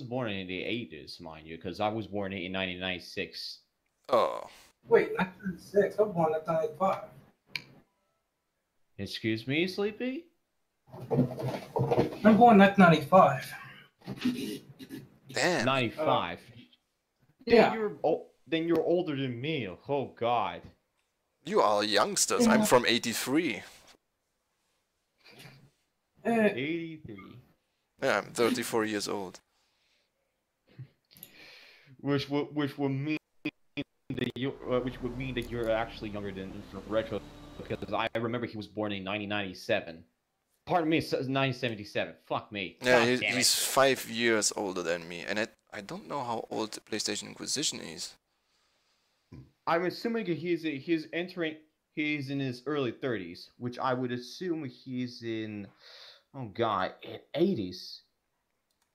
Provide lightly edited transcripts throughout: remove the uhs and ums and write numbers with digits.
born in the 80s, mind you, because I was born in 1996. Oh. Wait, 1996. I'm born in 1995. Excuse me, Sleepy? I'm born in 1995. Damn. 95. Yeah. Then you're older than me. Oh God. You are youngsters. I'm from 83. 83. Yeah, I'm 34 years old. Which would mean that you're actually younger than Retro, because I remember he was born in 1997. Pardon me, 1977. Fuck me. Yeah, God damn he's it. 5 years older than me, and I don't know how old the PlayStation Inquisition is. I'm assuming he's in his early 30s, which I would assume he's in, oh God, in 80s.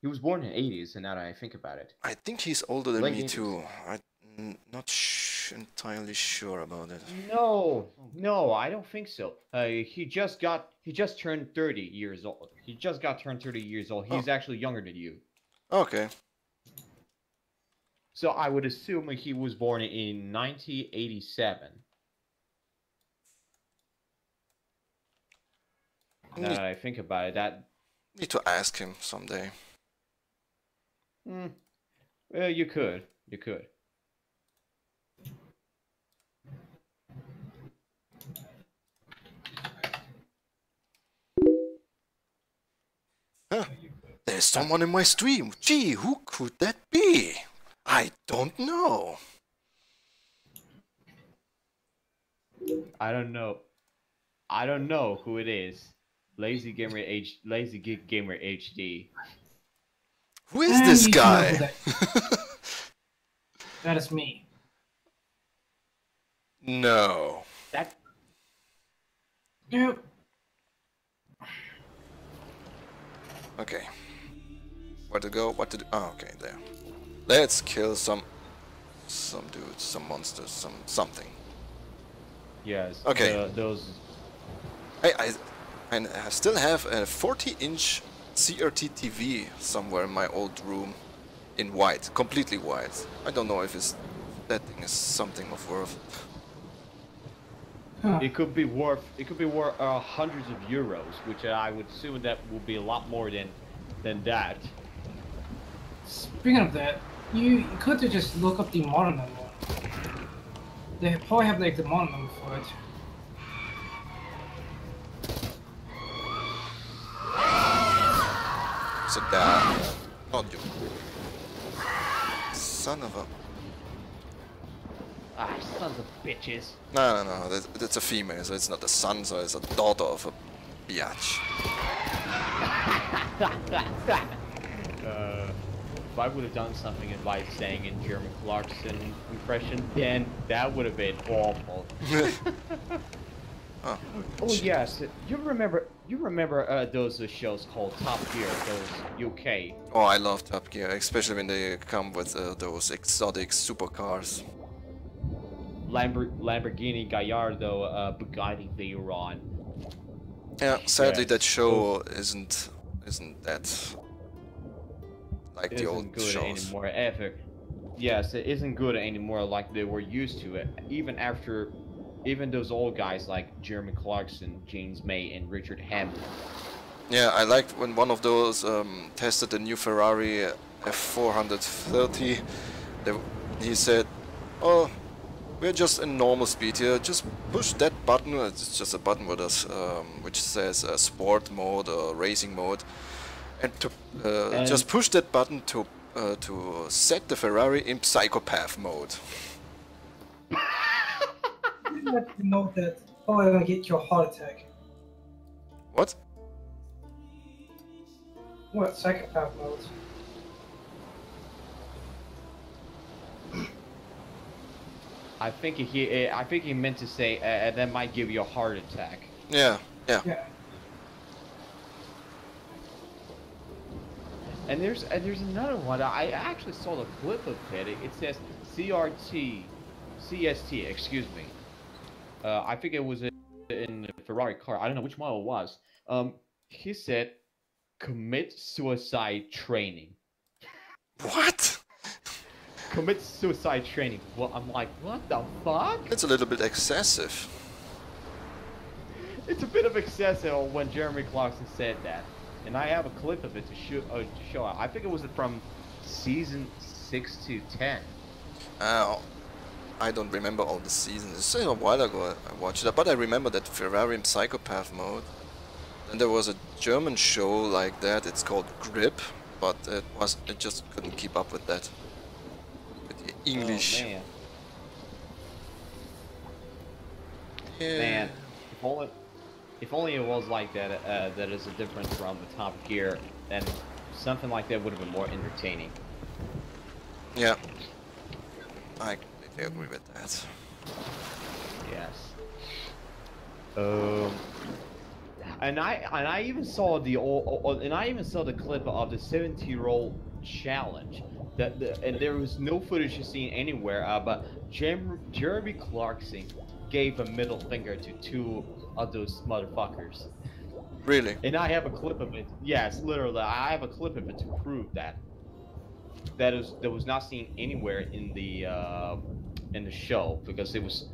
He was born in 80s, and now that I think about it. I think he's older than Late me 80s. too. I'm not entirely sure about it. No, I don't think so. He just turned 30 years old. He just got turned 30 years old. He's actually younger than you. Okay. So I would assume he was born in 1987. Now that I think about it, that... Need to ask him someday. Well, you could. You could. Huh. There's someone in my stream. Gee, who could that be? I don't know. I don't know who it is. Lazy Gamer HD. Who is this guy? That is me. No. That... Yep. Okay. Where to go? What to do? Oh, okay, there. Let's kill some dudes, some monsters, something. Yes. Okay. Those... I still have a 40-inch CRT TV somewhere in my old room, in white, completely white. I don't know if that thing is something of worth. Huh. It could be worth hundreds of euros, which I would assume that will be a lot more than that. Speaking of that, you could just look up the model number. They probably have like the model number for it. Sit down. Not you. Son of a... Ah, sons of bitches. No, that's a female, so it's not a son, so it's a daughter of a biatch. If I would have done something by saying in German Clarkson impression, then that would have been awful. Oh yes, you remember those shows called Top Gear, those UK. Oh, I love Top Gear, especially when they come with those exotic supercars. Lamborghini Gallardo, Bugatti Veyron. Yeah, sadly yes, that show isn't that like the old good shows anymore. Ever. Yes, it isn't good anymore like they were used to it. Even those old guys like Jeremy Clarkson, James May, and Richard Hammond. Yeah, I liked when one of those tested the new Ferrari F430. He said, "Oh, we're just in normal speed here. Just push that button." It's just a button with us, which says sport mode or racing mode, and just push that button to set the Ferrari in psychopath mode. You have to know that probably gonna get you a heart attack. What? What psychopath mode? I think he meant to say that might give you a heart attack. Yeah. And there's another one. I actually saw the clip of it. It says CST. Excuse me. I think it was in the Ferrari car. I don't know which model it was. He said, "Commit suicide training." What? Commit suicide training. Well, I'm like, what the fuck? It's a little bit excessive. It's a bit of excessive when Jeremy Clarkson said that, and I have a clip of it to show. I think it was from season 6 to 10. I don't remember all the seasons. It's a while ago I watched it, but I remember that Ferrari in Psychopath mode. And there was a German show like that. It's called Grip, but it just couldn't keep up with that. With the English. Oh, man. Yeah. Man, if only it was like that. That is a difference from the Top Gear, then something like that would have been more entertaining. Yeah. I completely agree with that. Yes. And I even saw the clip of the 70-year-old challenge. And there was no footage seen anywhere. But Jeremy Clarkson gave a middle finger to 2 of those motherfuckers. Really? And I have a clip of it. Yes, literally, I have a clip of it to prove that. That was not seen anywhere in the show because it was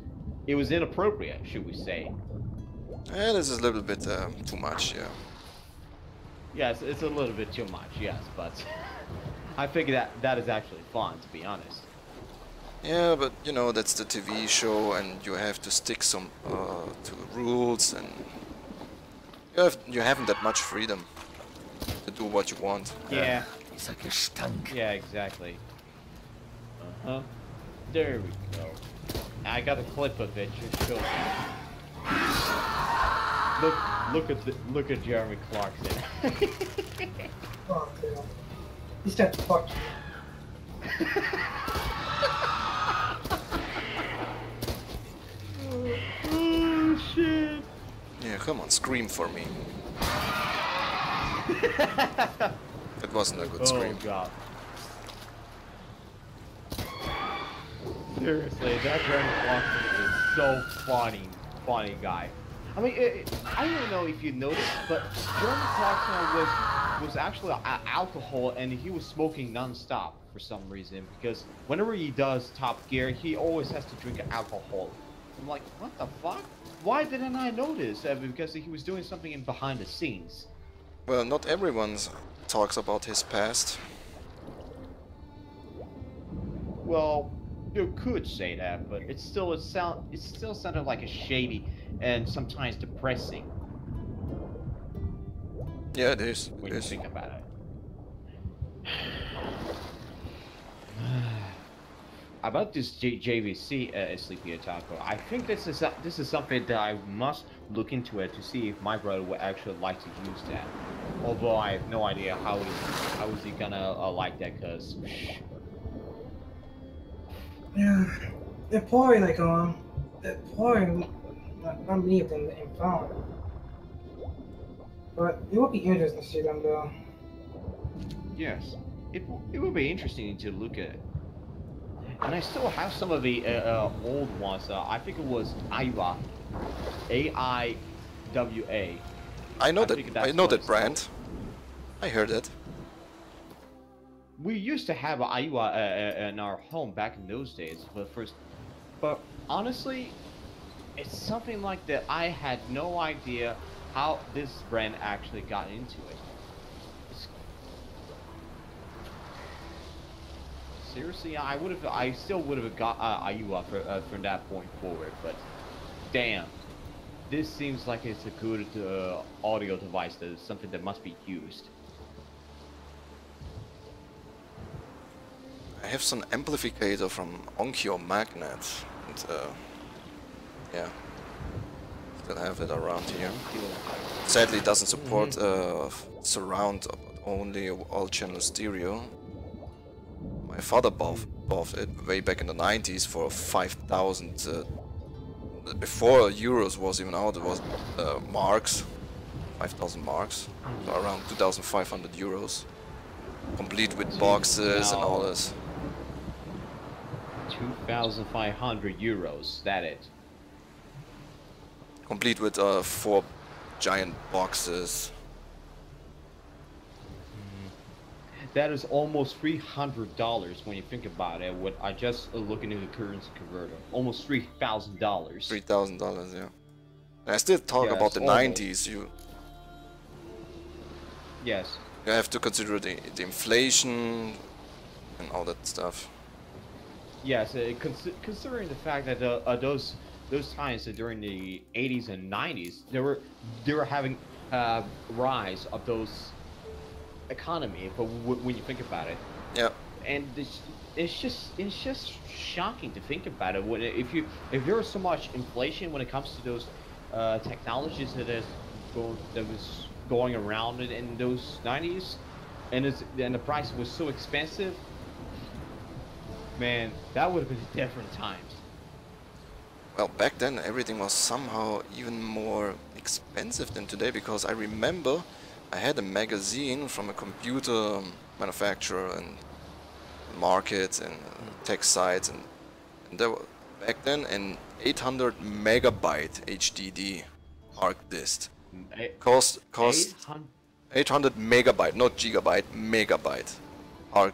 inappropriate, should we say? Yeah, this is a little bit too much. Yeah. Yes, it's a little bit too much. Yes, but I figure that is actually fun, to be honest. Yeah, but you know that's the TV show, and you have to stick some to the rules, and you haven't that much freedom to do what you want. Yeah. It's like a stunk. Yeah, exactly. There we go. I got a clip of it. Just show look at Jeremy Clarkson. Oh, damn. He's that fuck. Oh shit. Yeah, come on, scream for me. It wasn't a good scream. Oh god. Seriously, that Jeremy Clarkson is so funny guy. I mean, I don't know if you noticed, but Jeremy Clarkson was actually alcohol, and he was smoking non-stop for some reason. Because whenever he does Top Gear, he always has to drink alcohol. I'm like, what the fuck? Why didn't I notice? Because he was doing something in behind the scenes. Well, not everyone talks about his past. Well, you could say that, but it still sounded like a shady and sometimes depressing. Yeah, it is. When you think about it. About this JVC SleepyOtaku, I think this is something that I must look into it to see if my brother would actually like to use that. Although I have no idea how is he gonna like that, cause. Yeah, they're probably like not me than in found. But it would be interesting to see them though. Yes, it would be interesting to look at. And I still have some of the old ones. I think it was Aiwa, AIWA. I know that brand. I heard it. We used to have Aiwa in our home back in those days, but honestly, it's something like that. I had no idea how this brand actually got into it. Seriously, I still would have got Aiwa from that point forward, but damn, this seems like it's a good audio device. That is something that must be used. I have some amplificator from Onkyo Magnet. And, yeah, still have it around here. Sadly, it doesn't support surround, but only all-channel stereo. My father bought it way back in the 90s for 5,000. Before euros was even out, it was marks, 5,000 marks, so around 2,500 euros, complete with boxes and all this. 2,500 euros. That it. Complete with 4 giant boxes. that is almost $300 when you think about it. What I just looking into the currency converter, almost $3,000. $3,000, yeah. And I still talk about Yes, the almost. 90s. Yes. You have to consider the inflation and all that stuff. Yes, considering the fact that those times during the 80s and 90s, they were having rise of those economy. But when you think about it, Yeah. and it's just shocking to think about it. When if there was so much inflation when it comes to those technologies that was going around in those 90s, and the price was so expensive. Man, that would have been different times. Well, back then everything was somehow even more expensive than today, because I remember I had a magazine from a computer manufacturer and market and tech sites, and there were, back then, an 800 megabyte HDD hard disk cost 800 800 megabyte, not gigabyte, megabyte hard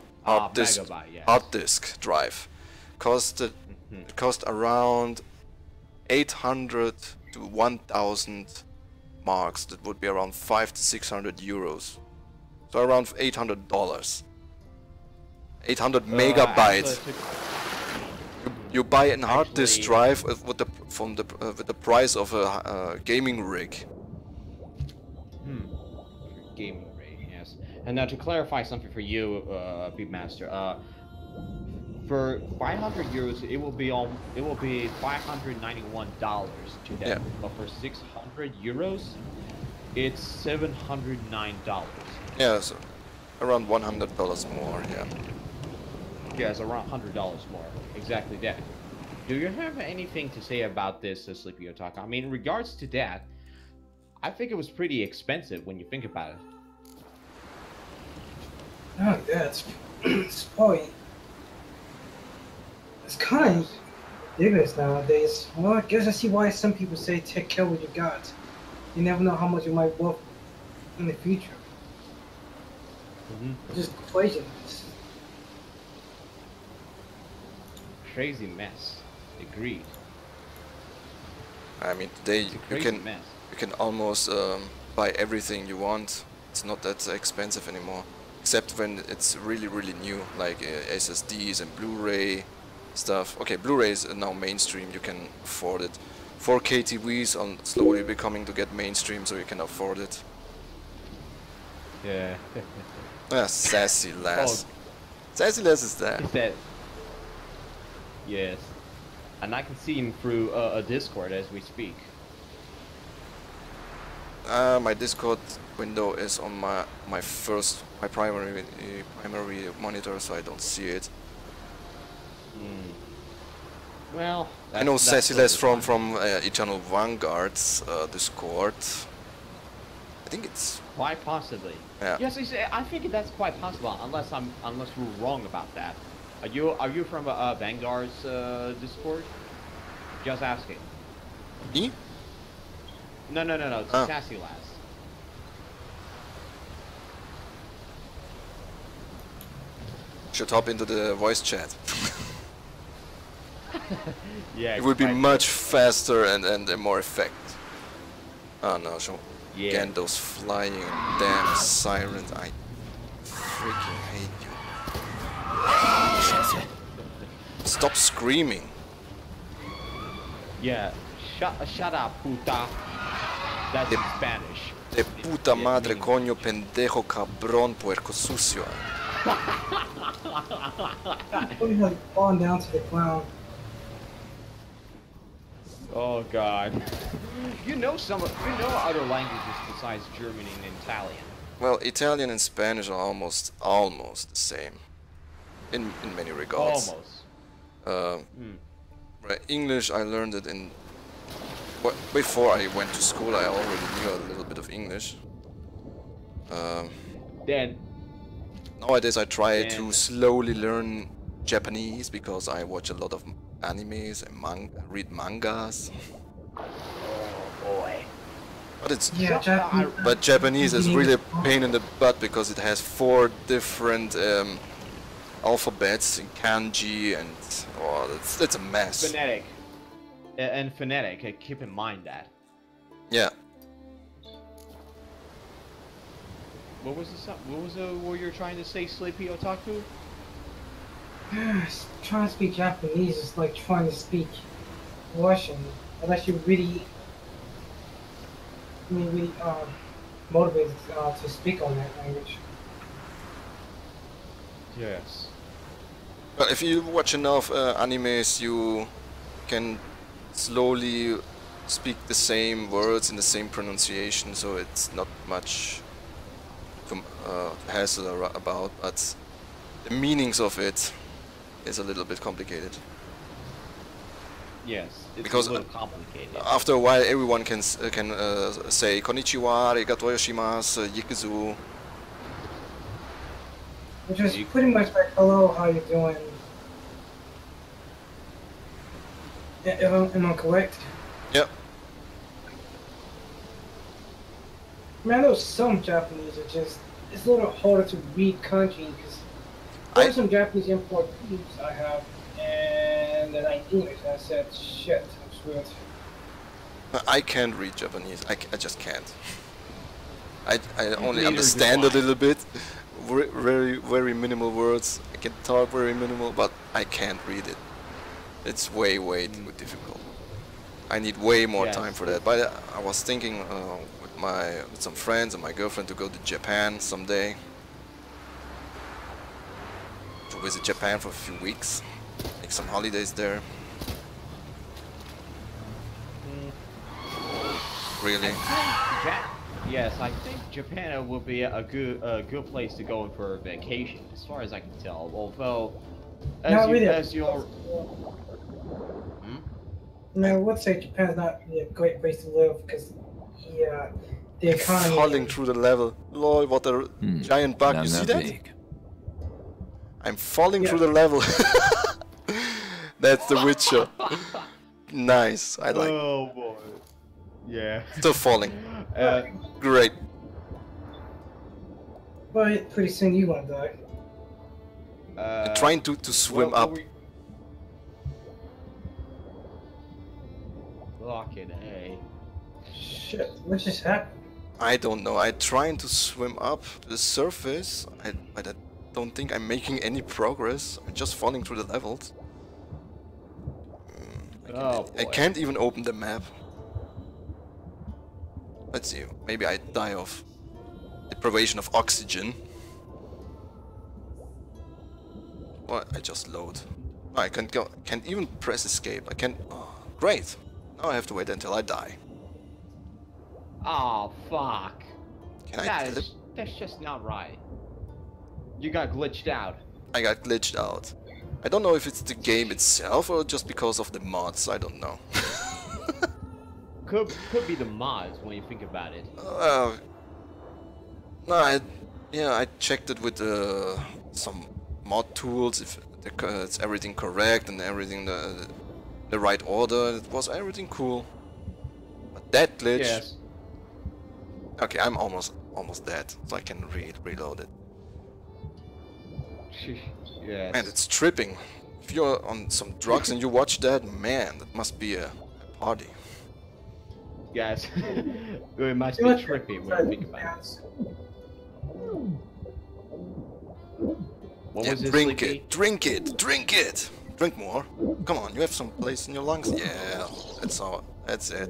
disk, megabyte, yes. hard disk drive it cost around 800 to 1,000 marks. That would be around 500 to 600 euros, so around $800. 800 megabyte. You buy a hard disk drive with the price of a gaming rig. Gaming rig, yes. And now to clarify something for you, Beatmaster, for 500 euros, it will be $591 today. Yeah. But for 600 euros, it's $709. Yeah, so around $100 more. Yeah. Yes, around $100 more. Exactly that. Do you have anything to say about this, SleepyOtaku? I mean, in regards to that, I think it was pretty expensive when you think about it. Oh, yeah, it's probably... It's kind of ridiculous nowadays. Well, I guess I see why some people say take care of what you got. You never know how much you might worth in the future. Just inflation. Crazy mess. Agreed. I mean, today It's a crazy mess. you can almost buy everything you want. It's not that expensive anymore, except when it's really new, like SSDs and Blu-ray stuff. Okay, Blu-ray is now mainstream. You can afford it. 4K TVs are slowly becoming to get mainstream, so you can afford it. Yeah. Ah, sassy lass. Oh. Sassy lass is there. Is that? Yes. And I can see him through a Discord as we speak. My Discord window is on my primary monitor, so I don't see it. Well, I know Sassy Les from Eternal Vanguard's Discord. I think it's quite possibly. Yeah. Yes, I think that's quite possible, unless we're wrong about that. Are you from Vanguard's Discord? Just asking. me. No. It's Sassy Lass. Should hop into the voice chat. Yeah. It would be much faster and more effect. Oh no, so Yeah. again those flying damn sirens. I freaking hate you. Stop screaming. Yeah. Shut up, puta. That's in Spanish. De puta madre, coño, pendejo, cabrón, puerco sucio. Probably like falling down to the ground. Oh God. You know other languages besides German and Italian. Well, Italian and Spanish are almost the same, in many regards. Almost. Right, English, I learned it in. Before I went to school, I already knew a little bit of English. Then. Nowadays, I try to slowly learn Japanese because I watch a lot of animes and read mangas. Oh boy. But it's Yeah, Japanese. but Japanese is really a pain in the butt because it has 4 different alphabets in kanji, and oh, that's a mess. Phonetic. And phonetic. Keep in mind that. Yeah. What was what you were trying to say, Sleepy Otaku? Trying to speak Japanese is like trying to speak Russian, unless you're really, motivated to speak on that language. Yes. But if you watch enough animes, you can slowly speak the same words in the same pronunciation, so it's not much hassle about, but the meanings of it is a little bit complicated. Yes, it's because a little complicated. After a while, everyone can say konnichiwa, arigato yoshimasu, yikizu. Which is pretty much like, hello, how you doing? Am I correct? Yep. I mean, I know some Japanese are just, it's a little harder to read kanji because there's some Japanese import groups I have, and then I English, and I said, shit, I'm screwed. I can't read Japanese. I just can't. I only Neither understand do a little bit. Very minimal words. I can talk very minimal, but I can't read it. It's way too difficult. I need way more time for that. But I was thinking with some friends and my girlfriend to go to Japan someday. To visit Japan for a few weeks, make some holidays there. Really? Yes, I think Japan will be a good place to go for a vacation, as far as I can tell. Although, as you're. No, I would say Japan's not really a great place to live because the economy. Falling through the level. Lol, what a giant bug! You see that? Big. I'm falling through the level. That's the Witcher. Nice. I like. Oh boy. Yeah. Still falling. Great. But pretty soon you won't die. I'm trying to swim up. Fucking A. Shit, what just happened? I don't know. I'm trying to swim up the surface. I don't think I'm making any progress. I'm just falling through the levels. I can't even open the map. Let's see. Maybe I die of deprivation of oxygen. Well, I just load. I can't go. Can't even press escape. I can't. Oh, great. Now I have to wait until I die. Oh fuck. That's just not right. You got glitched out. I got glitched out. I don't know if it's the game itself or just because of the mods. I don't know. Could be the mods when you think about it. No, I checked it with some mod tools if it's everything correct and everything the right order. It was everything cool. But that glitch. Yes. Okay, I'm almost dead, so I can reload it. Yes. Man, it's tripping. If you're on some drugs and you watch that, man, that must be a party. Yes. It must be trippy when you think about it. What was it, drink Sleepy? it, drink it, drink it! Drink more. Come on, you have some place in your lungs? Yeah, that's it.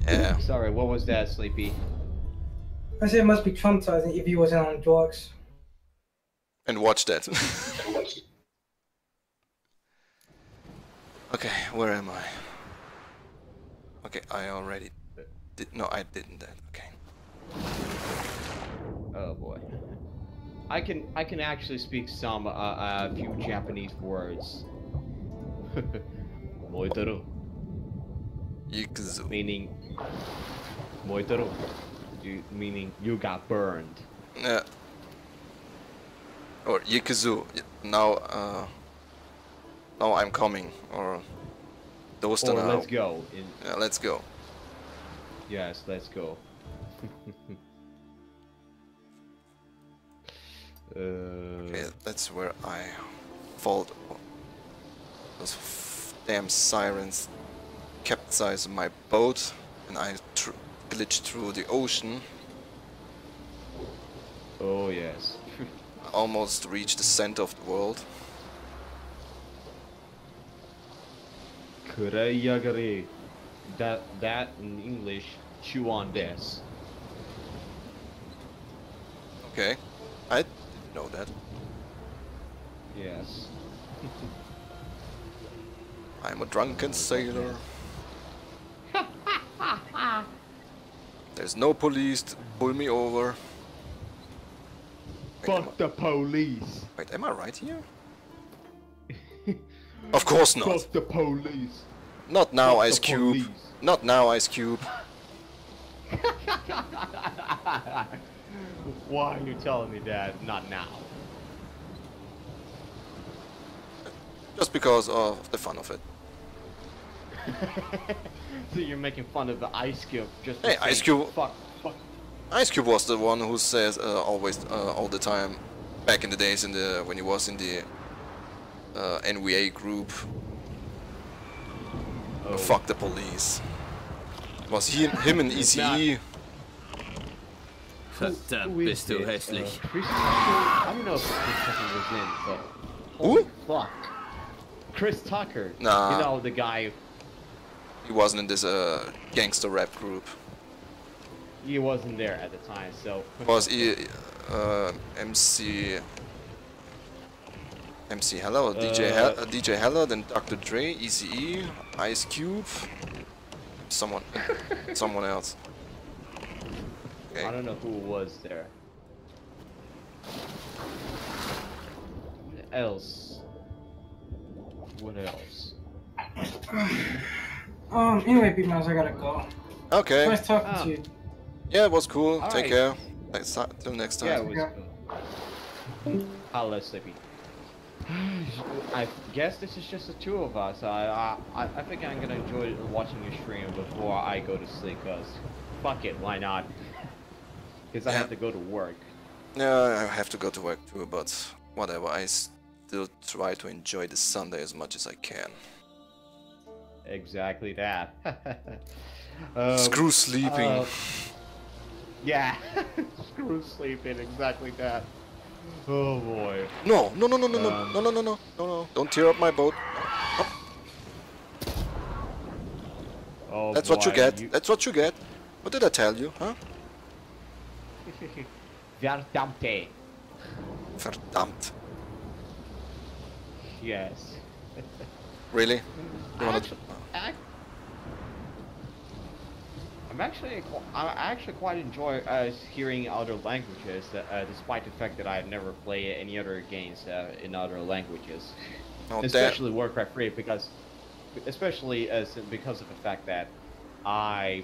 Yeah. Sorry, what was that, Sleepy? I said it must be traumatizing if he wasn't on drugs. And watch that. Okay, where am I? Okay, I already did. No, I didn't that. Okay. Oh boy. I can actually speak some a few Japanese words. Moitoru. Ikuzu. Meaning Moitoru. Meaning you got burned. Yeah. Or Yikuzu. Now I'm coming. Or Or let's go. Yeah, let's go. Yes, let's go. Okay, that's where I fault. Those damn sirens capsized my boat, and I glitched through the ocean. Oh yes. I almost reached the center of the world. Kureyagare. That in English, chew on this. Okay, I didn't know that. Yes. I'm a drunken sailor. There's no police to pull me over. Wait, Fuck the police. wait, am I right here? Of course not. Fuck the police. Not now, Fuck Ice the Cube. police. Not now, Ice Cube. Why are you telling me that? Not now. Just because of the fun of it. So you're making fun of the Ice Cube just for Hey, saying, Ice Cube. Fuck. Ice Cube was the one who says always, all the time, back in the days when he was in the NWA group. Oh. Fuck the police. It was him and ECE. Verdammt, Who is bist du it? hässlich. Chris Tucker? I don't know if Chris Tucker was in, but Who? holy fuck. Chris Tucker. Nah. You know, the guy. He wasn't in this gangster rap group. He wasn't there at the time, so. Was he MC Heller, DJ Heller, then Dr. Dre, ECE, Ice Cube, someone else. Okay. I don't know who was there. What else? What else? Anyway, Beatmouse, I gotta go. Okay. Nice talking to you. Yeah, it was cool. All Take right. care. Till next time. Yeah, it was cool. Hello, Sleepy. I guess this is just the two of us. I think I'm gonna enjoy watching your stream before I go to sleep, cause fuck it, why not? Because I have to go to work. Yeah, I have to go to work too, but whatever. I still try to enjoy the Sunday as much as I can. Exactly that. Screw sleeping. Yeah, screw sleeping. Exactly that. Oh boy. No. Don't tear up my boat. Oh, That's what you boy, get. That's what you get. What did I tell you, huh? Verdammte. Verdammt. Yes. Really? You wanna... I actually quite enjoy hearing other languages, despite the fact that I never play any other games in other languages. Oh, Especially Warcraft 3, because of the fact that I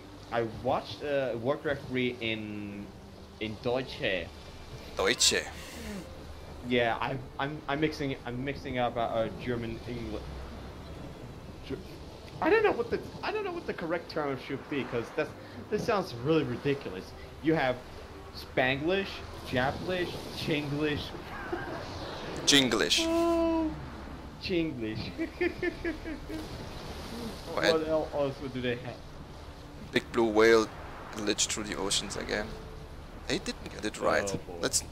watched Warcraft 3 in Deutsche. Deutsche. Yeah, I'm mixing up German English. I don't know what the correct term should be, because this sounds really ridiculous. You have Spanglish, Japlish, Chinglish. Jinglish. Oh, Chinglish. What else do they have? Big blue whale glitched through the oceans again. They didn't get it right. Oh, boy. It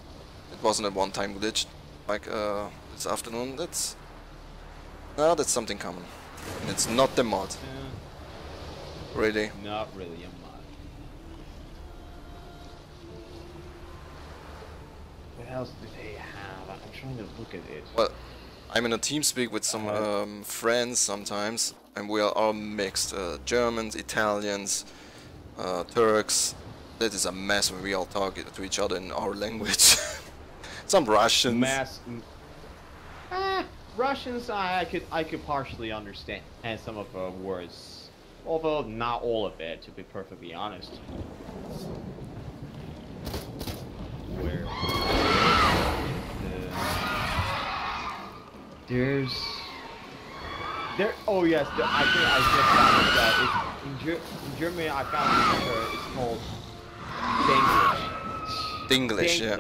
wasn't a one-time glitch like this afternoon. That's something common. And it's not the mod. Really. Not really a mod. What else do they have? I'm trying to look at it. Well, I'm in a TeamSpeak with some friends sometimes, and we are all mixed. Germans, Italians, Turks. That is a mess when we all talk to each other in our language. Some Russians. Russians, I could partially understand some of the words, although not all of it, to be perfectly honest. Where? There. Oh yes. I think I just found that. In Germany, I found it's called Denglish. Dinglish, yeah.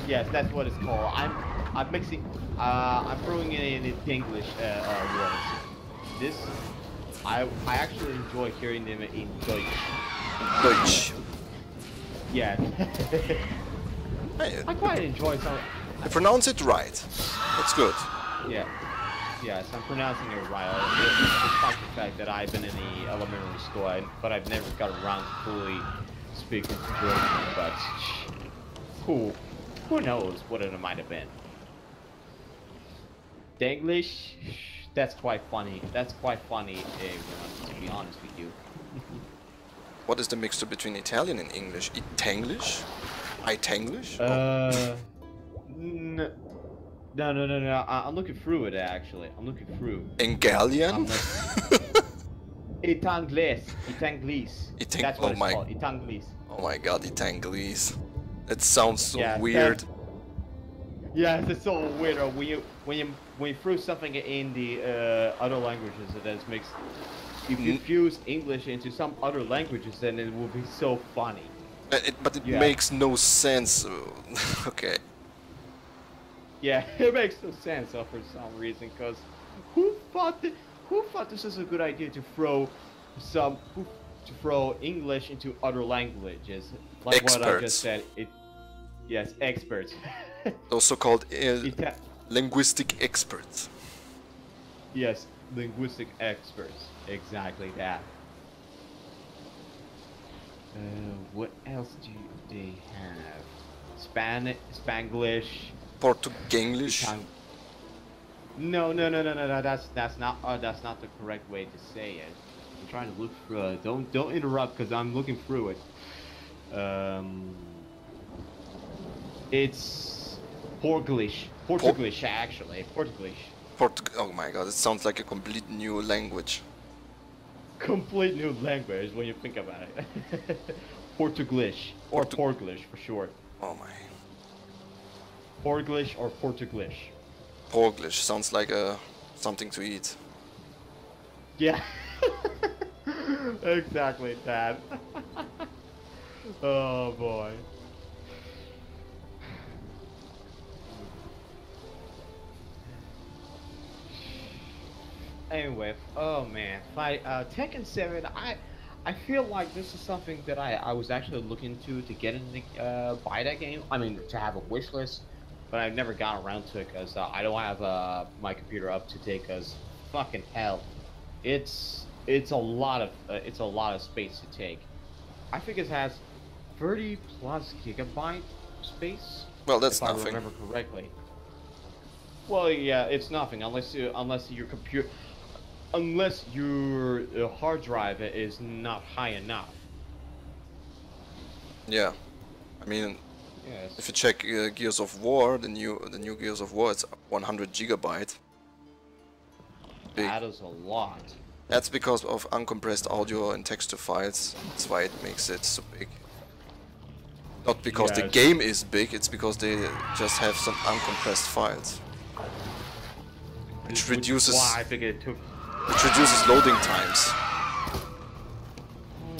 Yes, that's what it's called. I'm mixing. I'm throwing it in Denglish words. This. I actually enjoy hearing them in Deutsch. Deutsch. Yeah. Hey, I quite enjoy some. I pronounce it right. That's good. Yeah. Yes, I'm pronouncing it right. Despite the fact that I've been in the elementary school, but I've never got around to fully speaking German. But who knows what it might have been? Denglish. That's quite funny. That's quite funny, to be honest with you. What is the mixture between Italian and English? Itanglish? Itanglish? No. I'm looking through it actually. I'm looking through. Engalian? Itanglis. That's what it's called. Itanglis. Oh my god, Itanglis. That sounds so weird. Yeah, it's so weird. When you throw something in the other languages, it just makes. If you fuse English into some other languages, then it will be so funny. But it makes no sense. Okay. Yeah, it makes no sense for some reason. Cause who thought this is a good idea to throw English into other languages? Like experts. What I just said. Yes, experts. Those so-called linguistic experts. Yes, linguistic experts. Exactly that. What else do they have? Spanglish. Portuguese. No. That's not the correct way to say it. I'm trying to look through. Don't interrupt, because I'm looking through it. It's Portuguese actually. Portuguese. Oh my god, it sounds like a complete new language. Complete new language when you think about it. Portuguese or Portuguese for short. Oh my. Portuguese or Portuguese. Portuguese sounds like something to eat. Yeah. Exactly that. Oh boy. Anyway, oh man, Tekken 7. I feel like this is something that I was actually looking to get in the buy that game. I mean, to have a wish list, but I've never got around to it because I don't have my computer up to date. Because fucking hell, it's a lot of space to take. I think it has 30 plus gigabyte space. Well, that's if nothing. I remember correctly. Well, yeah, it's nothing unless your computer. Unless your hard drive is not high enough. Yeah, I mean, yes. If you check Gears of War, the new Gears of War, it's 100 gigabyte. Big. That is a lot. That's because of uncompressed audio and texture files. That's why it makes it so big. Not because the game is big, it's because they just have some uncompressed files. Which reduces. Why I think it took. Which reduces loading times.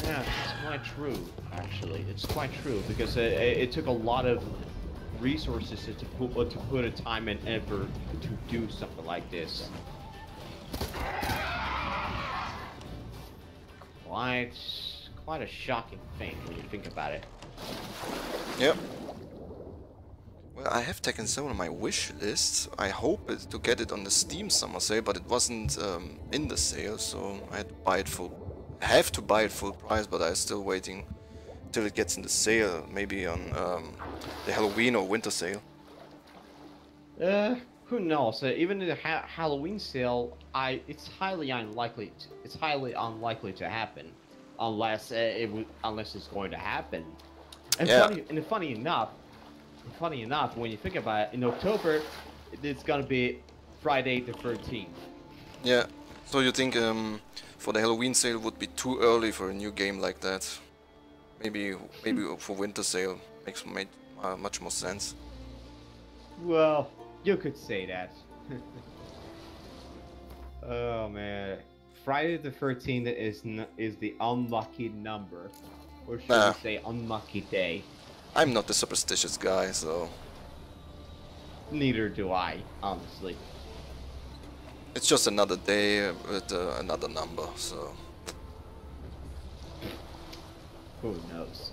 Yeah, it's quite true. Actually, it's quite true because it took a lot of resources to put a time and effort to do something like this. Quite a shocking thing when you think about it. Yep. Well, I have Tekken 7 on my wish list. I hope to get it on the Steam summer sale, but it wasn't in the sale, so I had to buy it full price, but I'm still waiting till it gets in the sale, maybe on the Halloween or winter sale. Who knows? Even in the Halloween sale, it's highly unlikely to happen, unless it's going to happen. And yeah. Funny enough, when you think about it, in October, it's gonna be Friday the 13th. Yeah. So you think for the Halloween sale would be too early for a new game like that? Maybe for winter sale makes much more sense. Well, you could say that. Oh man, Friday the 13th is the unlucky number, or should Nah, we say unlucky day? I'm not the superstitious guy, so Neither do I, honestly. it's just another day with another number. So Who knows?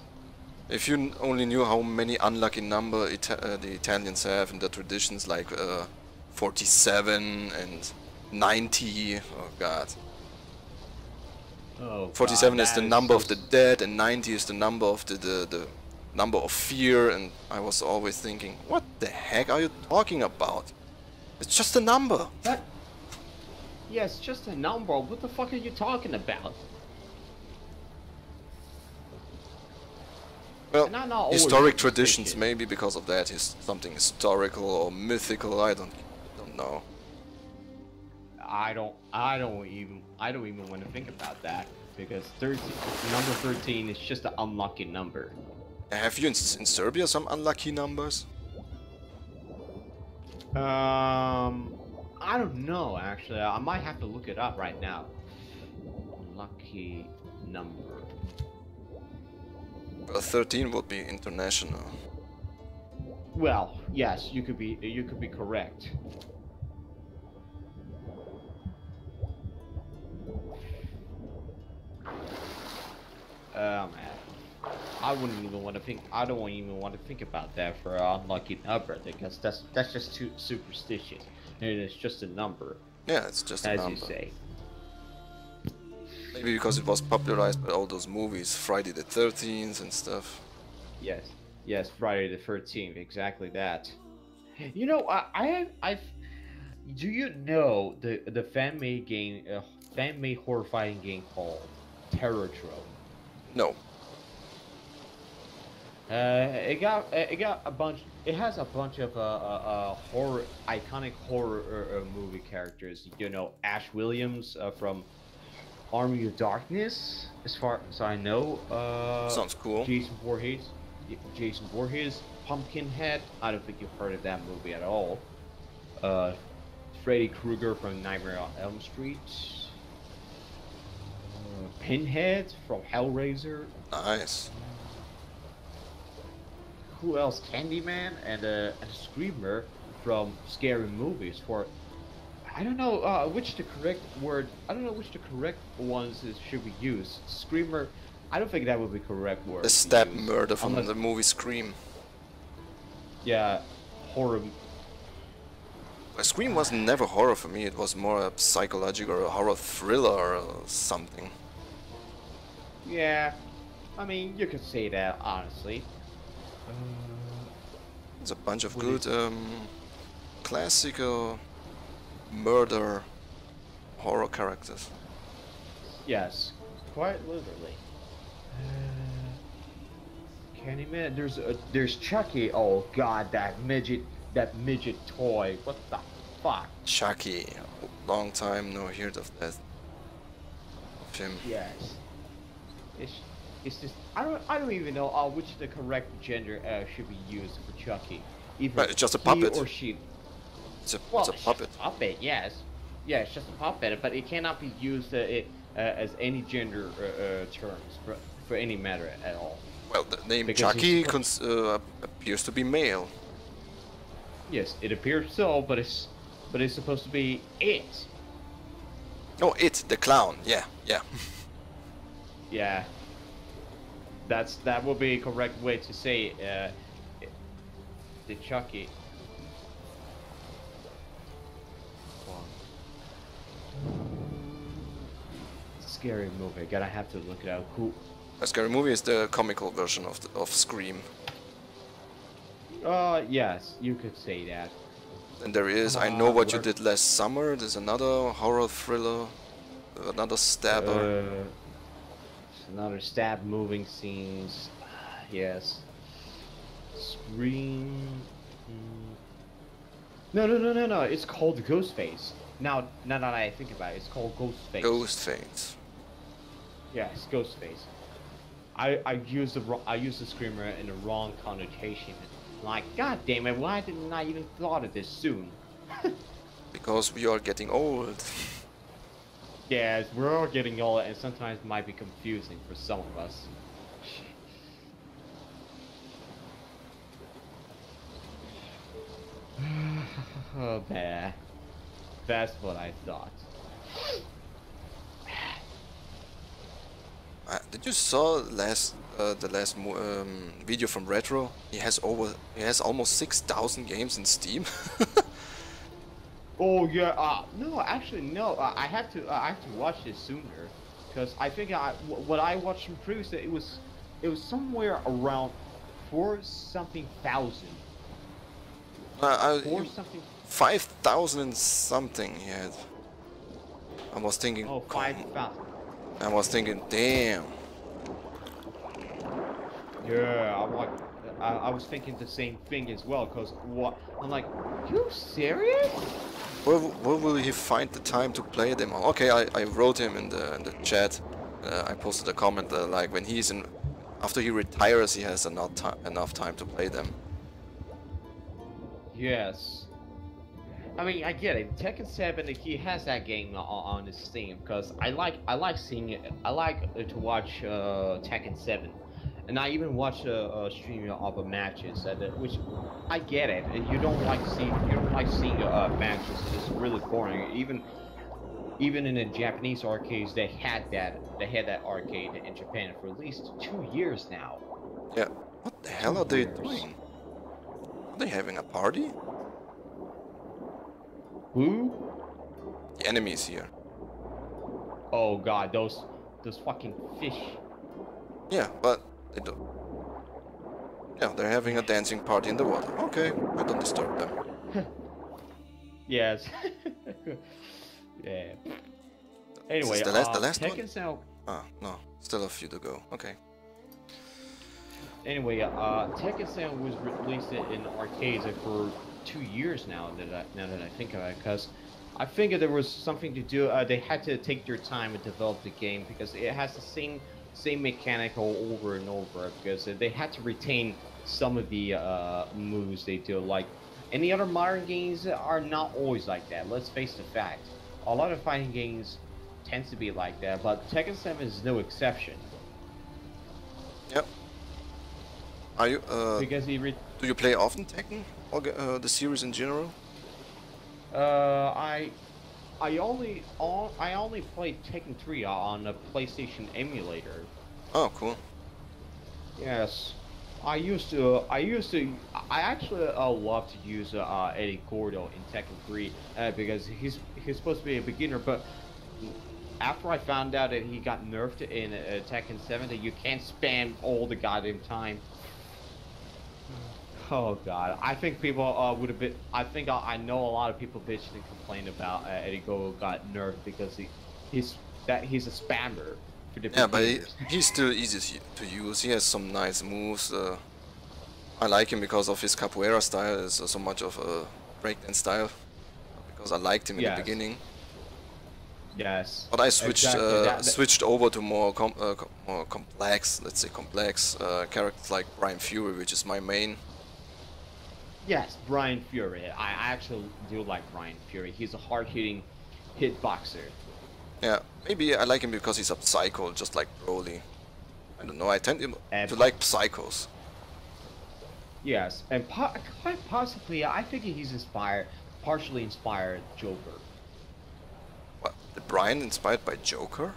if you only knew how many unlucky number the Italians have in their traditions, like 47 and 90. Oh God. Oh 47 God, is the that is number so of the dead, and 90 is the number of the number of fear. And I was always thinking, what the heck are you talking about? It's just a number. That, yeah, it's just a number. What the fuck are you talking about? Well, And I'm not always historic traditions, superstitious. maybe because of that, is something historical or mythical. I don't know. I don't even want to think about that because 13, number 13 is just an unlucky number. Have you in Serbia some unlucky numbers? I don't know actually. I might have to look it up right now. Unlucky number. 13 would be international. Well, yes, you could be correct. Man, I wouldn't even want to think. I don't even want to think about that for an unlucky number because that's just too superstitious, and it's just a number, Yeah, it's just a as number. you say. Maybe because it was popularized by all those movies, Friday the 13th and stuff. Yes, Friday the 13th, exactly that. You know, I've. Do you know the fan-made game, fan-made horror fighting game called Terror Drone? No. It got a bunch. It has a bunch of horror, iconic horror movie characters. You know, Ash Williams from Army of Darkness, as far as I know. Sounds cool. Jason Voorhees, Pumpkinhead. I don't think you've heard of that movie at all. Freddy Krueger from Nightmare on Elm Street. Pinhead from Hellraiser. Nice. Who else? Candyman and a Screamer from Scary Movies. For I don't know which the correct word. I don't know which the correct ones should we use. Screamer. I don't think that would be correct word. The to stab use. murder from Unless- the movie Scream. Yeah, horror. Scream was never horror for me, it was more a psychological or a horror thriller or something. Yeah, I mean you could say that honestly. It's a bunch of What good classical murder horror characters. Yes, quite literally. Candyman. There's Chucky. Oh God, that midget toy. What the fuck? Chucky, long time no heard of that. Of him. Yes. It's just I don't even know which the correct gender should be used for Chucky. Either It's just a he puppet. or she. It's a Well, puppet. Puppet, yes. Yeah, it's just a puppet, but it cannot be used as any gender terms for any matter at all. Well, the name Because Chucky he's- appears to be male. Yes, it appears so, but it's supposed to be it. Oh, it, the clown. Yeah, yeah. Yeah. That would be a correct way to say the Chucky. Scary movie. Gotta have to look it up. Who? A scary movie is the comical version of Scream. Yes, you could say that. And there is I Know What You where- Did Last Summer. There's another horror thriller, another stabber. Another stab moving scenes. Yes. Scream. No. It's called Ghostface. Now that I think about it, it's called Ghostface. Ghostface. Yes, Ghostface. I used the screamer in the wrong connotation. Like, god damn it, why didn't I even thought of this soon? Because we are getting old. Yes, we're all getting old, and sometimes it might be confusing for some of us. Oh, man. That's what I thought. Did you saw the last video from Retro? He has almost 6,000 games in Steam. Oh yeah, no, actually no. I have to watch this sooner, because I think what I watched from previously, it was somewhere around 4-something thousand. Four something. 5,000 and something he had. I was thinking. Oh, 5,000. I was thinking, damn. Yeah, I was thinking the same thing as well. Cause what I'm like, you serious? Where will he find the time to play them? Okay, I wrote him in the chat. I posted a comment like when he's in, after he retires, he has enough time to play them. Yes. I mean, I get it. Tekken 7, he has that game on his Steam, because I like seeing it. I like to watch Tekken 7, and I even watch a stream of the matches. Which I get it. You don't like seeing matches. It's really boring. Even in the Japanese arcades, they had that arcade in Japan for at least 2 years now. Yeah. What the hell are they doing? Are they having a party? Who? The enemies here. Oh god, those fucking fish. Yeah, but they do. Yeah, they're having a dancing party in the water. Okay, I don't disturb them. Yes. Yeah. Anyway, the last Tekken one? Sound. Ah, no, still a few to go. Okay. Anyway, Tekken Sound was released in arcades for 2 years now. Now that I think of it, because I figured there was something to do. They had to take their time and develop the game, because it has the same mechanic over and over. Because they had to retain some of the moves they do. Like any other modern games are not always like that. Let's face the fact. A lot of fighting games tends to be like that, but Tekken 7 is no exception. Yep. Are you Because do you play often Tekken or the series in general? I only played Tekken 3 on a PlayStation emulator. Oh, cool. Yes, I actually love to use Eddie Gordo in Tekken 3 because he's supposed to be a beginner, but after I found out that he got nerfed in Tekken 7, that you can't spam all the goddamn time. Oh god, I think people would have been. I think I know a lot of people bitched and complained about Eddie Gordo got nerfed because he's a spammer. Yeah, but he's still easy to use. He has some nice moves. I like him because of his capoeira style. It's so much of a breakdance style. Because I liked him in the beginning. Yes. But I switched switched over to more complex, let's say complex characters like Brian Fury, which is my main. Yes, Brian Fury. I actually do like Brian Fury. He's a hard-hitting hitboxer. Yeah, maybe I like him because he's a psycho, just like Broly. I don't know, I tend to like psychos. Yes, and quite possibly, I think he's partially inspired Joker. What? The Brian inspired by Joker?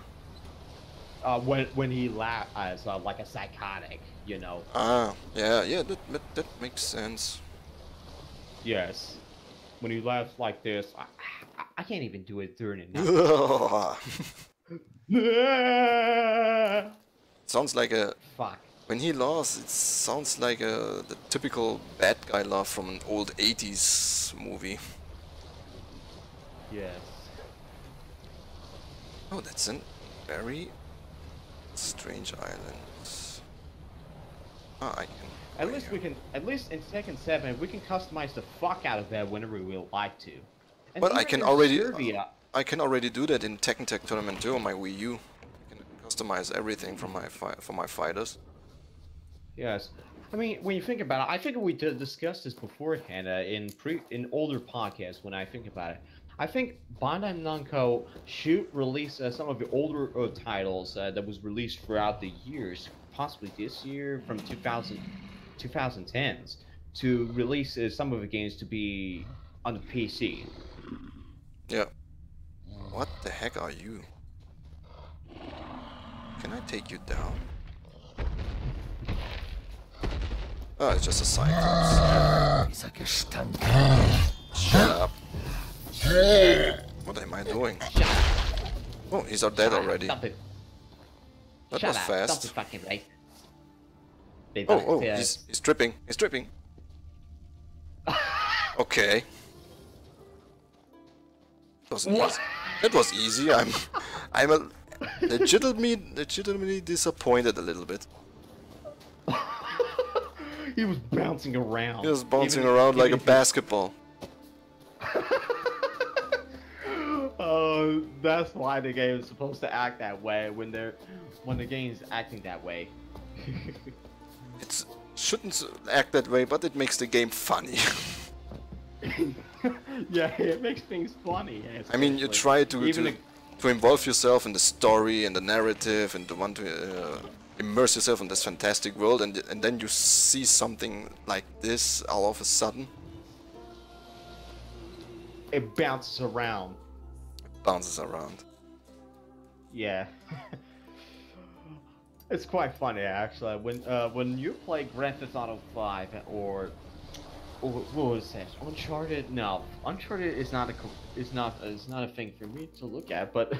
When he laughs as like a psychotic, you know. Ah, yeah, that makes sense. Yes, when he laughs like this, I can't even do it during it now. Sounds like a... Fuck. When he laughs, it sounds like the typical bad guy laugh from an old 80s movie. Yes. Oh, that's a very strange island. Ah, I can... At least in Tekken 7, we can customize the fuck out of that whenever we would like to. And but I can already... Serbia, I can already do that in Tekken Tag Tournament 2 on my Wii U. I can customize everything for my fighters. Yes, I mean when you think about it, I think we discussed this beforehand in older podcasts. When I think about it, I think Bandai Namco should release some of the older titles that was released throughout the years, possibly this year from 2010s, to release some of the games to be on the PC. Yeah. What the heck are you? Can I take you down? Oh, it's just a Cyclops. Shut up. What am I doing? Oh, he's dead already. That was fast. Oh, he's tripping. He's tripping. Okay. That was easy. I'm legitimately disappointed a little bit. He was bouncing around. He was bouncing around like a basketball. Oh, that's why the game is supposed to act that way when the game is acting that way. It shouldn't act that way, but it makes the game funny. Yeah, it makes things funny. I mean, you try to involve yourself in the story and the narrative and to want to immerse yourself in this fantastic world, and then you see something like this all of a sudden. It bounces around. Bounces around. Yeah. It's quite funny actually. When you play Grand Theft Auto 5 or what was that? Uncharted? No, Uncharted is not a thing for me to look at. But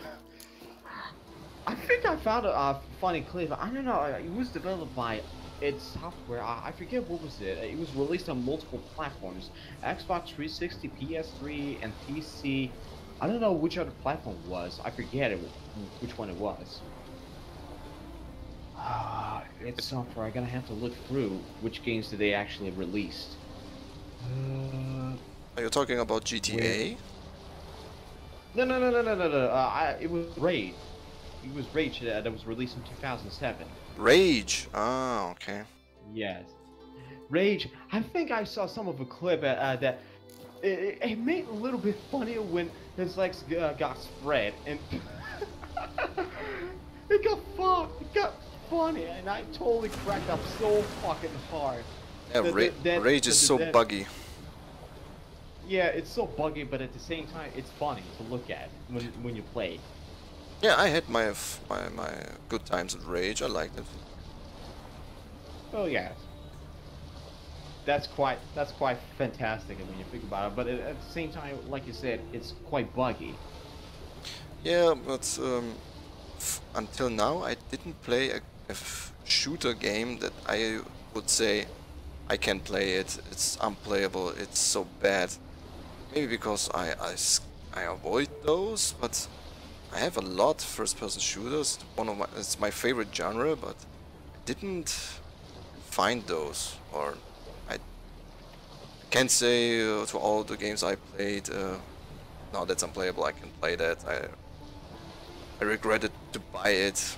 I think I found a funny clip. I don't know. It was developed by its software. I forget what was it. It was released on multiple platforms: Xbox 360, PS3, and PC. I don't know which other platform it was. I forget which one it was. It's software. I'm gonna have to look through which games did they actually released. Are you talking about GTA? No. It was Rage. It was Rage that was released in 2007. Rage. Ah, okay. Yes, Rage. I think I saw some of a clip that it made it a little bit funny when his legs got spread and it got funny, and I totally cracked up so fucking hard. Yeah, Rage is so buggy. Yeah, it's so buggy, but at the same time, it's funny to look at when you play. Yeah, I had my good times with Rage. I liked it. Oh yeah, that's quite fantastic when you think about it. But at the same time, like you said, it's quite buggy. Yeah, but until now, I didn't play a shooter game that I would say I can play it. It's unplayable. It's so bad. Maybe because I avoid those, but I have a lot first-person shooters. It's my favorite genre, but I didn't find those, or I can't say to all the games I played, no, that's unplayable. I can play that. I regretted to buy it.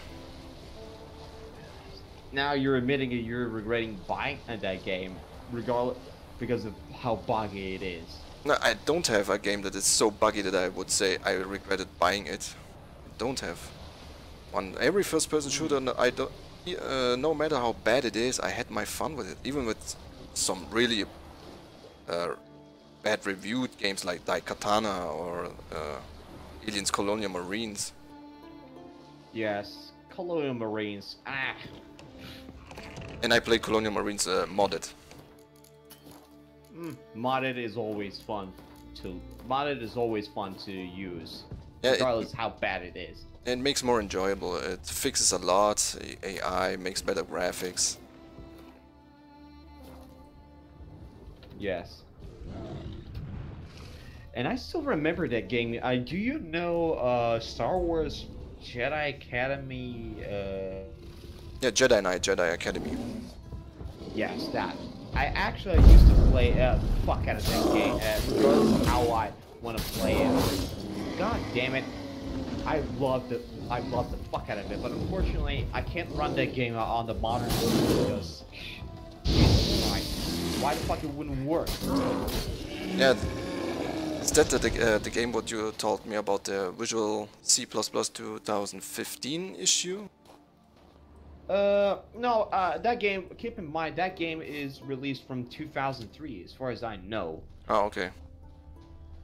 Now you're admitting that you're regretting buying that game, regardless, because of how buggy it is. No, I don't have a game that is so buggy that I would say I regretted buying it. I don't have one. Every first-person shooter, I don't. No matter how bad it is, I had my fun with it. Even with some really bad reviewed games like Daikatana or Aliens Colonial Marines. Yes, Colonial Marines. Ah. And I play Colonial Marines modded. Modded is always fun to use, yeah, regardless how bad it is. It makes more enjoyable. It fixes a lot. AI makes better graphics. Yes. And I still remember that game. Do you know Star Wars Jedi Academy? Yeah, Jedi Knight, Jedi Academy. Yes, that. I actually used to play fuck out of that game, regardless of how I want to play it. God damn it, I loved the fuck out of it, but unfortunately, I can't run that game on the modern version because why the fuck it wouldn't work? Yeah, Is that the game what you told me about the Visual C++ 2015 issue? No, that game, keep in mind, that game is released from 2003, as far as I know. Oh, okay.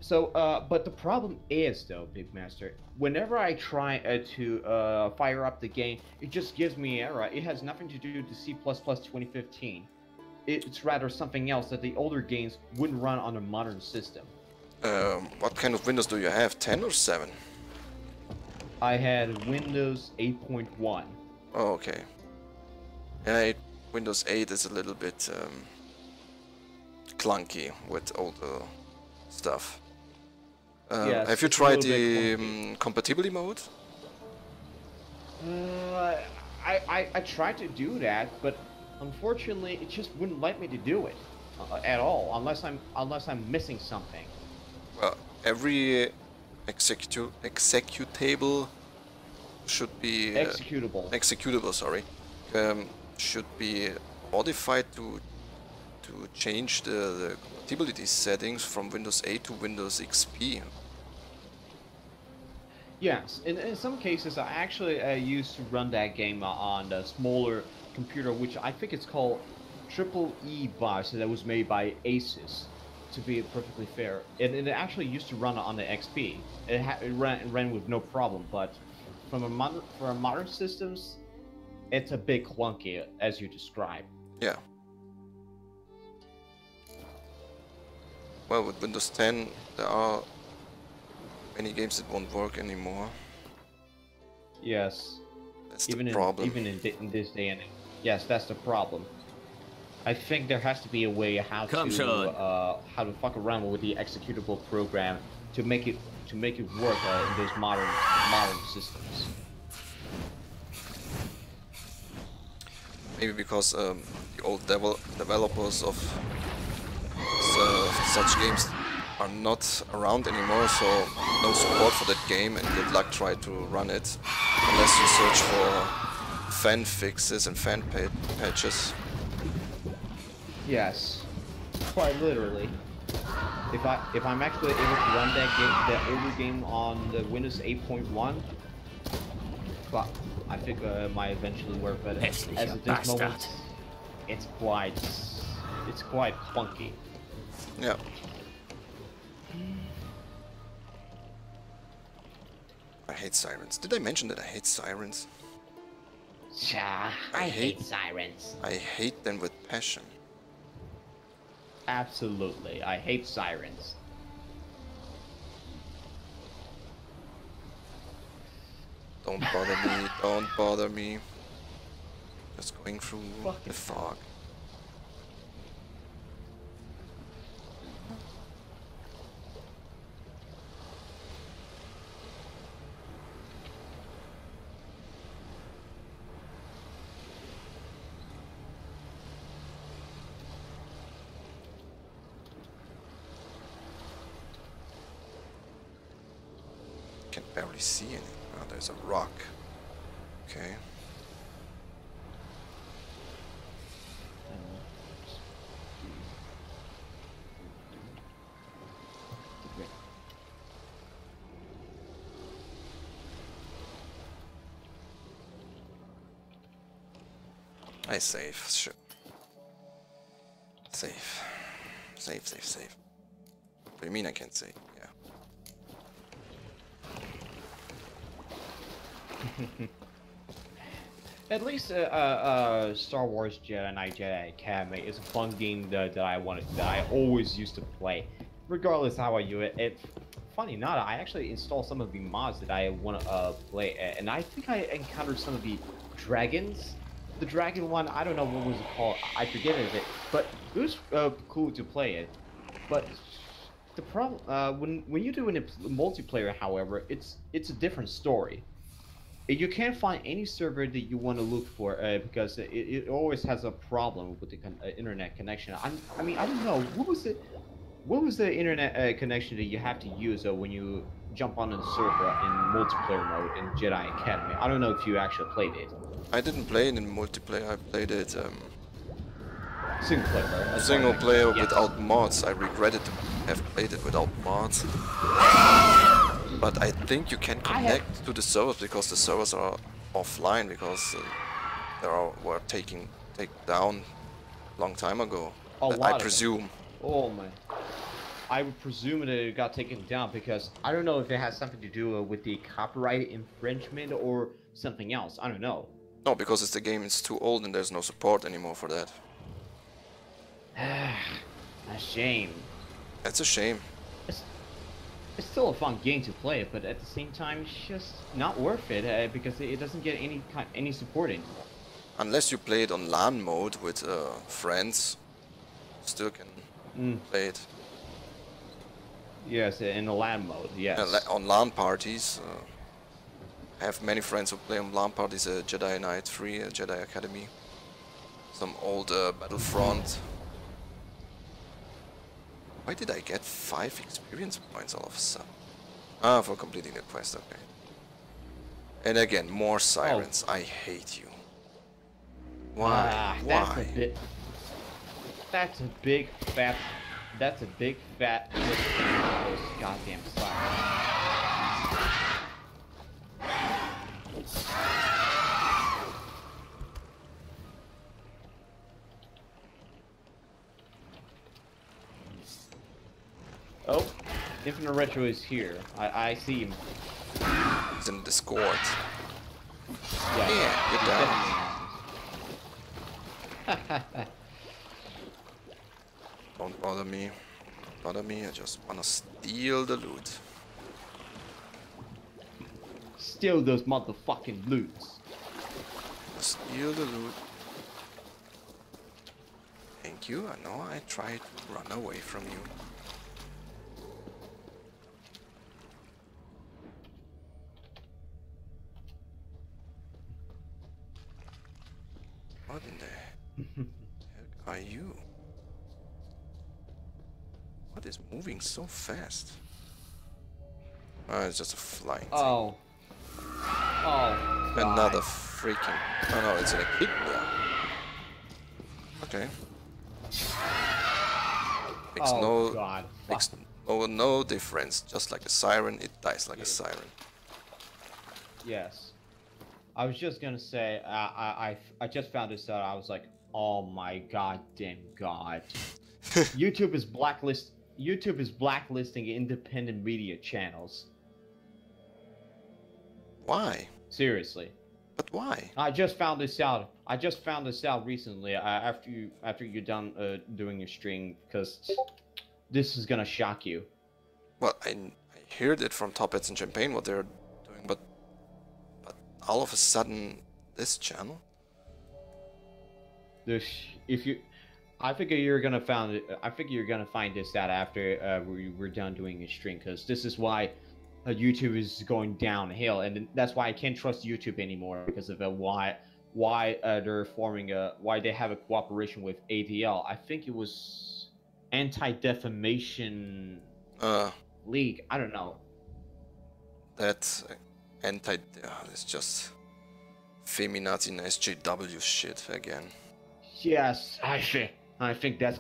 So, but the problem is, though, Big Master, whenever I try to fire up the game, it just gives me error. It has nothing to do with C++ 2015. It's rather something else that the older games wouldn't run on a modern system. What kind of Windows do you have? 10 or 7? I had Windows 8.1. Oh, okay. Yeah, Windows 8 is a little bit clunky with older stuff. Yes, have you it's a tried little bit the compatibility mode? I tried to do that, but unfortunately, it just wouldn't let me to do it at all, unless I'm missing something. Well, every executable should be executable. Sorry, should be modified to change the compatibility settings from Windows 8 to Windows XP. Yes, in some cases, I actually used to run that game on a smaller computer, which I think it's called Triple E box that was made by Asus. To be perfectly fair, it actually used to run on the XP. It ran with no problem, but for modern systems, it's a bit clunky, as you described. Yeah. Well, with Windows 10, there are many games that won't work anymore. Yes. That's the problem. Even in this day and age. Yes, that's the problem. I think there has to be a way how to fuck around with the executable program to make it work in those modern systems. Maybe because the old developers of such games are not around anymore, so no support for that game, and good luck try to run it unless you search for fan fixes and fan patches. Yes, quite literally. If I'm actually able to run that older game on the Windows 8.1, well, I think it might eventually work. But as at this moment, it's quite clunky. Yeah. I hate sirens. Did I mention that I hate sirens? Yeah, I hate sirens. I hate them with passion. Absolutely, I hate sirens. Don't bother me, don't bother me. Just going through the fog. Can barely see anything. Oh, there's a rock. Okay. I save. Sure. Save. Save. What do you mean I can't save? Yeah. At least Star Wars Jedi Academy is a fun game that I always used to play, regardless how I do it. It's funny not, I actually installed some of the mods that I want to play, and I think I encountered some of the dragons. The dragon one, I don't know what was it called. I forget it, but it was cool to play it. But the problem when you do a multiplayer, however, it's a different story. You can't find any server that you want to look for because it always has a problem with the internet connection. I mean, I don't know, what was the internet connection that you have to use when you jump on a server in multiplayer mode in Jedi Academy? I don't know if you actually played it. I didn't play it in multiplayer. I played it Single player. As far Single as I player can- yes. without mods. I regretted to have played it without mods. But I think you can connect to the servers because the servers are offline because were taken down a long time ago. A lot I of them. presume. Oh man. I would presume that it got taken down because I don't know if it has something to do with the copyright infringement or something else. I don't know. No, because the game is too old and there's no support anymore for that. A shame. That's a shame. It's still a fun game to play, but at the same time, it's just not worth it because it doesn't get any support in. Unless you play it on LAN mode with friends, still can play it. Yes, in the LAN mode, yes. On LAN parties, I have many friends who play on LAN parties, Jedi Knight 3, Jedi Academy, some old Battlefront. Why did I get 5 experience points all of a sudden? Ah, for completing the quest, okay. And again, more sirens. I hate you. Why? Why? That's a big fat list of those goddamn sirens. Oh, Infinite Retro is here. I see him. He's in Discord. Yeah, you're down. Don't bother me. Don't bother me. I just wanna steal the loot. Steal those motherfucking loots. Steal the loot. Thank you. I know I tried to run away from you. What in the heck are you? What is moving so fast? Oh, it's just a flying thing. Oh. Oh. Another freaking... Oh no, it's an echidna. Okay. Makes no difference. Just like a siren, it dies like a siren. Yes. I was just gonna say, I just found this out. I was like, oh my goddamn god. YouTube is blacklisting independent media channels. Why? Seriously. But why? I just found this out. Recently after you're done doing your stream, because this is gonna shock you. Well, I heard it from Top Hats and Champagne what they're doing, but all of a sudden this channel. I figure you're gonna find this out after we're done doing a stream, because this is why YouTube is going downhill, and that's why I can't trust YouTube anymore, because of why they're forming why they have a cooperation with ADL. I think it was Anti-Defamation League. I don't know. That's it's just feminazi and SJW shit again. Yes, I think that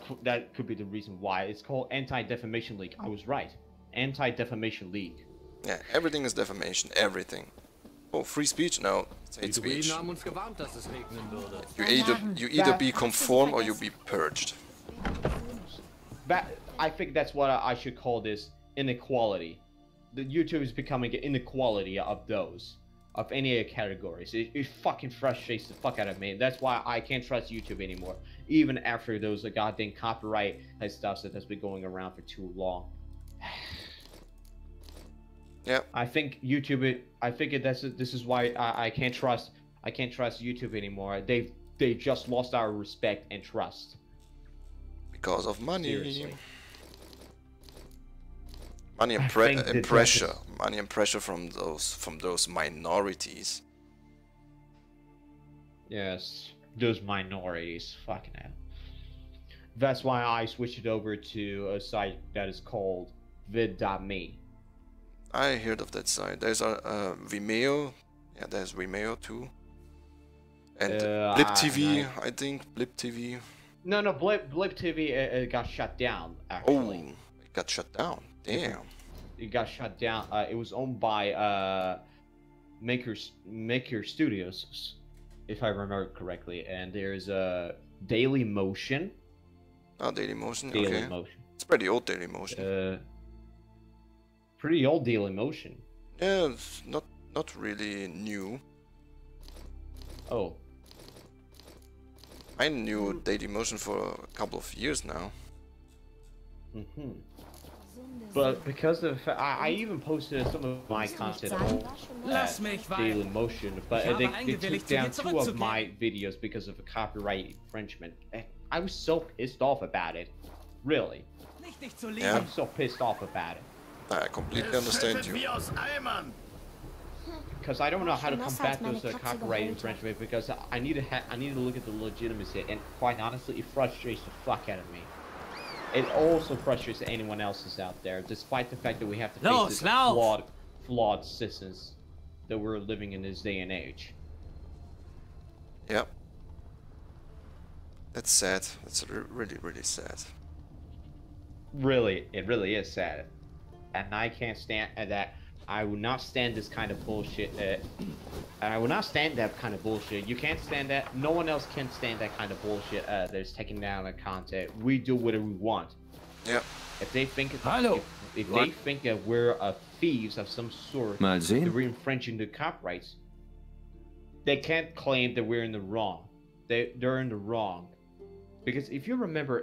could be the reason why it's called Anti-Defamation League. I was right. Anti-Defamation League. Yeah, everything is defamation. Everything. Oh, free speech? No, it's hate speech. You either be conform or you be purged. I think that's what I should call this: inequality. The YouTube is becoming an inequality of any categories. It fucking frustrates the fuck out of me. That's why I can't trust YouTube anymore, even after those goddamn copyright stuff that has been going around for too long. Yeah. I think YouTube. This is why I can't trust YouTube anymore. They've just lost our respect and trust. Because of money. Seriously. Money and pressure. Money and pressure from those minorities. Yes, those minorities. Fucking hell. That's why I switched it over to a site that is called vid.me. I heard of that site. There's a Vimeo. Yeah, there's Vimeo too. And Blip TV, I think. Blip TV. No, Blip TV got shut down. Oh, Actually, it got shut down. Damn. it got shut down. It was owned by Maker Studios, if I remember correctly. And there's a Daily Motion. Oh, Daily Motion. Daily Okay. Motion. It's pretty old Daily Motion. Pretty old Daily Motion. Yeah, it's not really new. Oh. I knew Daily Motion for a couple of years now. Mm-hmm. But because of I even posted some of my content on Daily Motion, but they took down 2 of my videos because of a copyright infringement. I was so pissed off about it. Really. Yeah. I'm so pissed off about it. I completely understand you. Because I don't know how to combat those copyright infringement, because I need to look at the legitimacy, and quite honestly, it frustrates the fuck out of me. It also frustrates anyone else out there, despite the fact that we have to face this flawed systems that we're living in this day and age. Yep. That's sad. That's really, really sad. Really, it really is sad. And I can't stand that. I will not stand this kind of bullshit. I will not stand that kind of bullshit. You can't stand that. No one else can stand that kind of bullshit. That's taking down the content. We do whatever we want. Yep. If they think if they think that we're thieves of some sort, that we're infringing the copyrights, they can't claim that we're in the wrong. They're in the wrong. Because if you remember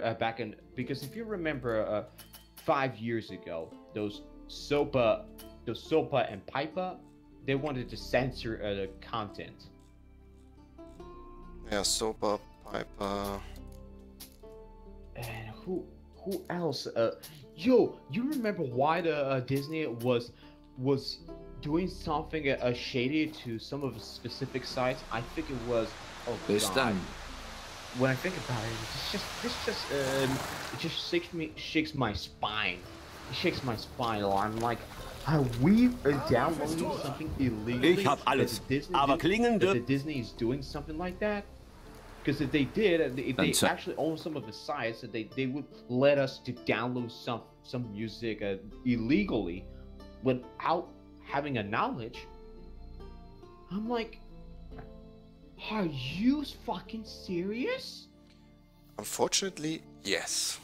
5 years ago, those Sopa and Pipa, they wanted to censor the content. Yeah, Sopa, Pipa. And who else? Yo, you remember why the Disney was doing something shady to some of the specific sites? I think it was. Oh God. When I think about it, it just shakes my spine. It shakes my spine. I'm like, are we downloading something illegally? Ich hab alles, aber the Disney is doing something like that? Because if they did, if they actually own some of the sites, that they would let us to download some music illegally without having a knowledge. I'm like, are you fucking serious? Unfortunately, yes.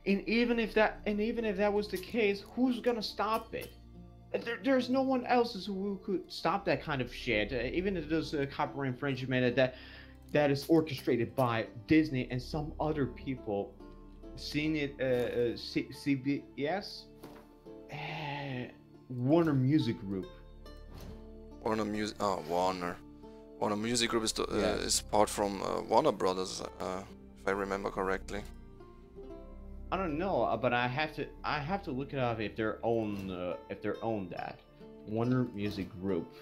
And even if that was the case, who's gonna stop it? There's no one else who could stop that kind of shit. Even if there's a copyright infringement that is orchestrated by Disney and some other people, seeing it, CBS, Warner Music Group. Warner Music. Oh, Warner. Warner Music Group is part from Warner Brothers, if I remember correctly. I don't know, but I have to look it up if they're own that Warner Music Group.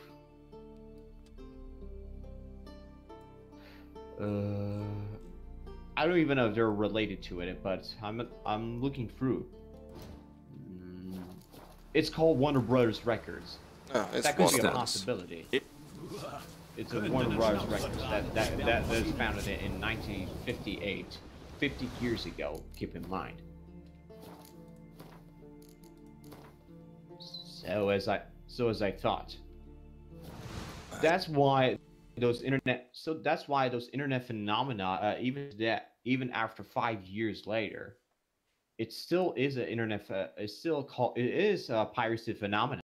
I don't even know if they're related to it, but I'm looking through. It's called Warner Brothers Records. Oh, it's that could be a Brothers. possibility. It's a Warner Brothers Records that was founded in 1958, 50 years ago. Keep in mind. So as I thought. That's why those internet phenomena, even after 5 years later, it still is an internet. It is a piracy phenomenon.